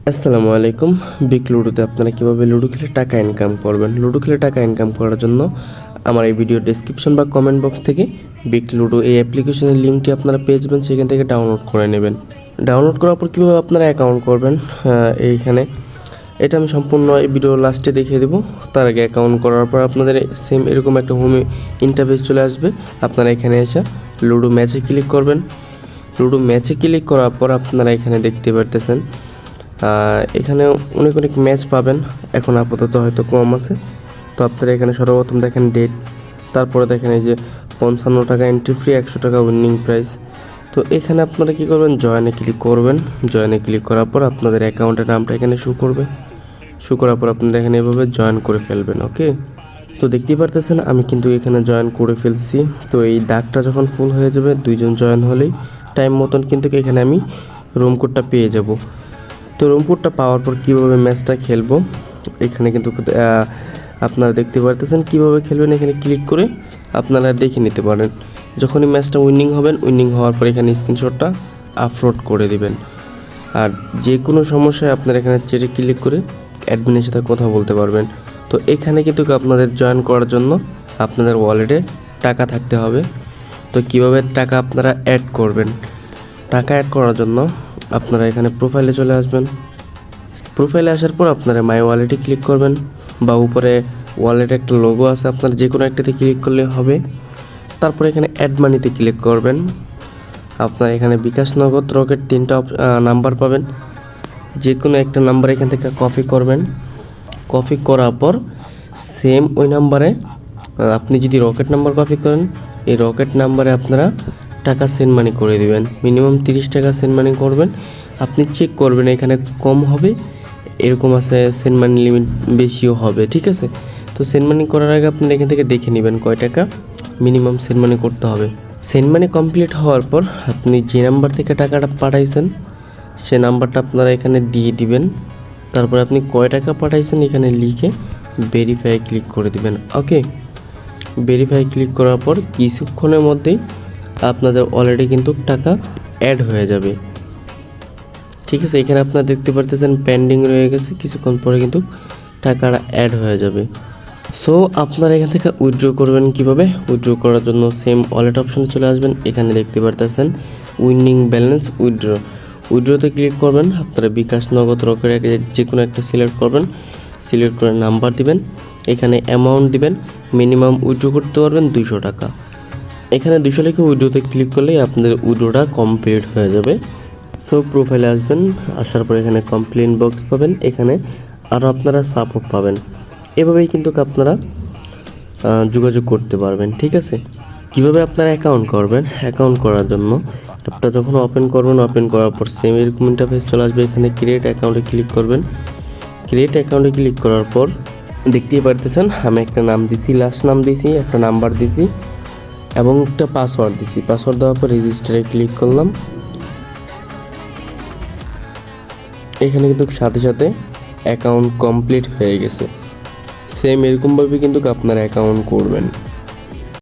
আসসালামু আলাইকুম। বিগ লুডোতে আপনারা কীভাবে লুডো খেলে টাকা ইনকাম করবেন। লুডো খেলে টাকা ইনকাম করার জন্য আমার এই ভিডিও ডেসক্রিপশন বা কমেন্ট বক্স থেকে বিগ লুডো এই অ্যাপ্লিকেশনের লিঙ্কটি আপনারা পেয়ে যাবেন, সেখান থেকে ডাউনলোড করে নেবেন। ডাউনলোড করার পর কীভাবে আপনারা অ্যাকাউন্ট করবেন এইখানে এটা আমি সম্পূর্ণ এই ভিডিও লাস্টে দেখিয়ে দেবো। তার আগে অ্যাকাউন্ট করার পর আপনাদের সেম এরকম একটা হোম ইন্টারফেস চলে আসবে। আপনারা এখানে এসে লুডো ম্যাচে ক্লিক করবেন। লুডো ম্যাচে ক্লিক করার পর আপনারা এখানে দেখতে পারতেছেন এখানে অনেক ম্যাচ পাবেন। এখন আপাতত হয়তো কম আছে, তো আপনারা এখানে সর্বপ্রথম দেখেন ডেট, তারপরে দেখেন এই যে 55 টাকা এন্ট্রি ফ্রি, 100 টাকা উইনিং প্রাইস। তো এখানে আপনারা কি করবেন, জয়েনে ক্লিক করবেন। জয়েনে ক্লিক করার পর আপনাদের অ্যাকাউন্টের নামটা এখানে শো করবে। শো করার পর আপনারা এখানে এভাবে জয়েন করে ফেলবেন। ওকে, তো দেখতেই পারতেছেন আমি কিন্তু এখানে জয়েন করে ফেলছি। তো এই দাগটা যখন ফুল হয়ে যাবে, দুইজন জয়েন হলেই টাইম মতন কিন্তু এখানে আমি রুম কোডটা পেয়ে যাব। তো রুম কোডটা পাওয়ার পর কীভাবে ম্যাচটা খেলবো এখানে কিন্তু আপনারা দেখতে পারতেছেন কীভাবে খেলবেন। এখানে ক্লিক করে আপনারা দেখে নিতে পারেন। যখনই ম্যাচটা উইনিং হবেন, উইনিং হওয়ার পর এখানে স্ক্রিনশটটা আপলোড করে দিবেন। আর যে কোনো সমস্যায় আপনারা এখানে চেটে ক্লিক করে অ্যাডমিনের সাথে কথা বলতে পারবেন। তো এখানে কিন্তু আপনাদের জয়েন করার জন্য আপনাদের ওয়ালেটে টাকা থাকতে হবে। তো কিভাবে টাকা আপনারা অ্যাড করবেন, টাকা অ্যাড করার জন্য আপনারা এখানে প্রোফাইলে চলে আসবেন। প্রোফাইলে আসার পর আপনারা মাই ওয়ালেটে ক্লিক করবেন, বা উপরে ওয়ালেটে একটা লোগো আছে, আপনারা যে কোনো একটাতে ক্লিক করলে হবে। তারপরে এখানে অ্যাড মানিতে ক্লিক করবেন। আপনারা এখানে বিকাশ, নগদ, রকেট 3টা নাম্বার পাবেন। যে কোনো একটা নাম্বার এখান থেকে কপি করবেন। কপি করার পর সেম ওই নাম্বারে আপনি যদি রকেট নাম্বার কপি করেন, এই রকেট নাম্বারে আপনারা টাকা সেন্ড মানি করে দিবেন। মিনিমাম 30 টাকা সেন্ড মানি করবেন। আপনি চেক করবেন এখানে কম হবে, এরকম আছে সেন্ড মানি লিমিট বেশিও হবে, ঠিক আছে। তো সেন্ড মানি করার আগে আপনারা এখান থেকে দেখে নেবেন কয় টাকা মিনিমাম সেন্ড মানি করতে হবে। সেন্ড মানি কমপ্লিট হওয়ার পর আপনি যে নাম্বার থেকে টাকাটা পাঠাইছেন সে নাম্বারটা আপনারা এখানে দিয়ে দিবেন। তারপর আপনি কয় টাকা পাঠাইছেন এখানে লিখে ভেরিফাই ক্লিক করে দিবেন। ওকে, ভেরিফাই ক্লিক করার পর কিছুক্ষণের মধ্যেই আপনাদের অলরেডি কিন্তু টাকা অ্যাড হয়ে যাবে, ঠিক আছে। এখানে আপনারা দেখতে পারতেছেন পেন্ডিং রয়ে গেছে, কিছুক্ষণ পরে কিন্তু টাকাটা অ্যাড হয়ে যাবে। সো আপনারা এখান থেকে উইথড্র করবেন কিভাবে। উইথড্র করার জন্য সেম ওয়ালেট অপশনে চলে আসবেন। এখানে দেখতে পারতেছেন উইনিং ব্যালেন্স উইথড্র, উইথড্রতে ক্লিক করবেন। আপনারা বিকাশ, নগদ, রকেট যে কোনো একটা সিলেক্ট করবেন। সিলেক্ট করে নাম্বার দিবেন, এখানে অ্যামাউন্ট দিবেন। মিনিমাম উইথড্র করতে পারবেন 200 টাকা। এখানে 200 লিখে উইথড্রতে ক্লিক করলেই আপনাদের উইথড্রটা কমপ্লিট হয়ে যাবে। সো প্রোফাইলে আসবেন, আসার পর এখানে কমপ্লেন বক্স পাবেন, এখানে আরও আপনারা সাপোর্ট পাবেন। এভাবেই কিন্তু আপনারা যোগাযোগ করতে পারবেন, ঠিক আছে। কিভাবে আপনারা অ্যাকাউন্ট করবেন, অ্যাকাউন্ট করার জন্য অ্যাপটা যখন ওপেন করবেন, ওপেন করার পর সেম এরকম ইন্টারফেস চলে আসবে। এখানে ক্রিয়েট অ্যাকাউন্টে ক্লিক করবেন। ক্রিয়েট অ্যাকাউন্টে ক্লিক করার পর দেখতেই পারতেছেন আমি একটা নাম দিছি, লাস্ট নাম দিছি, একটা নাম্বার দিছি এবং একটা পাসওয়ার্ড দিছি। পাসওয়ার্ড দেওয়ার পর রেজিস্টারে ক্লিক করলাম। এখানে কিন্তু সাথে সাথে অ্যাকাউন্ট কমপ্লিট হয়ে গেছে। সেম এরকমভাবে কিন্তু আপনারা অ্যাকাউন্ট করবেন।